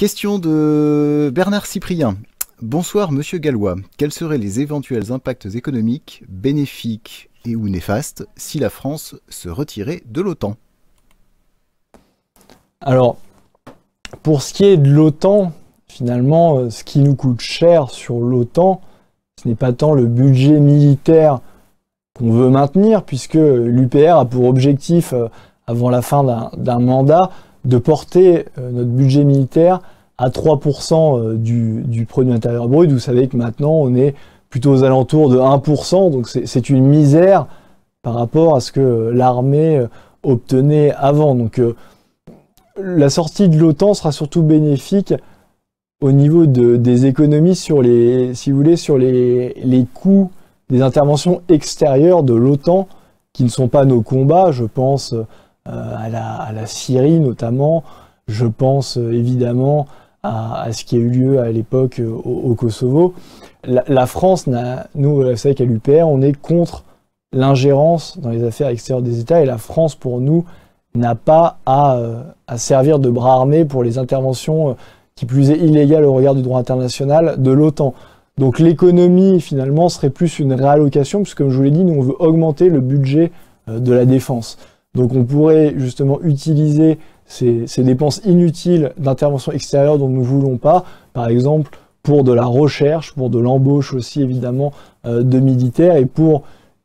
Question de Bernard Cyprien. Bonsoir Monsieur Gallois. Quels seraient les éventuels impacts économiques, bénéfiques et ou néfastes si la France se retirait de l'OTAN? Alors, pour ce qui est de l'OTAN, finalement, ce qui nous coûte cher sur l'OTAN, ce n'est pas tant le budget militaire qu'on veut maintenir, puisque l'UPR a pour objectif, avant la fin d'un mandat, de porter notre budget militaire à 3% du produit intérieur brut. Vous savez que maintenant, on est plutôt aux alentours de 1%, donc c'est une misère par rapport à ce que l'armée obtenait avant. Donc, la sortie de l'OTAN sera surtout bénéfique au niveau des économies sur si vous voulez, sur les coûts des interventions extérieures de l'OTAN qui ne sont pas nos combats. Je pense à la Syrie notamment, je pense évidemment à ce qui a eu lieu à l'époque au Kosovo. La France, nous, vous savez qu'à l'UPR, on est contre l'ingérence dans les affaires extérieures des États, et la France, pour nous, n'a pas à servir de bras armé pour les interventions qui plus est illégales au regard du droit international de l'OTAN. Donc l'économie, finalement, serait plus une réallocation, puisque comme je vous l'ai dit, nous, on veut augmenter le budget de la défense. Donc on pourrait justement utiliser ces dépenses inutiles d'intervention extérieure dont nous ne voulons pas, par exemple pour de la recherche, pour de l'embauche aussi évidemment de militaires, et pour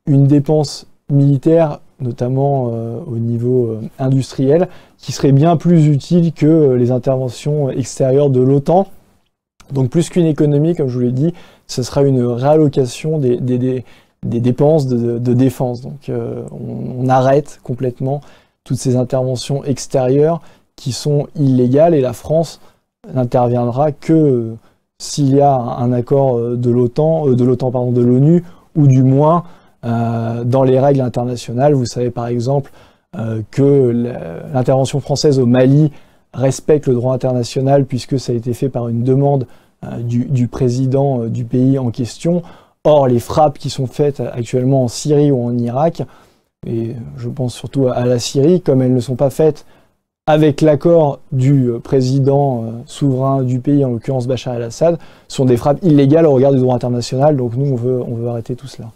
une dépense militaire notamment au niveau industriel, qui serait bien plus utile que les interventions extérieures de l'OTAN. Donc plus qu'une économie, comme je vous l'ai dit, ce sera une réallocation des dépenses de défense. Donc on arrête complètement toutes ces interventions extérieures qui sont illégales, et la France n'interviendra que s'il y a un accord de l'ONU, ou du moins dans les règles internationales. Vous savez par exemple que l'intervention française au Mali respecte le droit international, puisque ça a été fait par une demande du président du pays en question. Or, les frappes qui sont faites actuellement en Syrie ou en Irak, et je pense surtout à la Syrie, comme elles ne sont pas faites avec l'accord du président souverain du pays, en l'occurrence Bachar el-Assad, sont des frappes illégales au regard du droit international. Donc nous, on veut arrêter tout cela.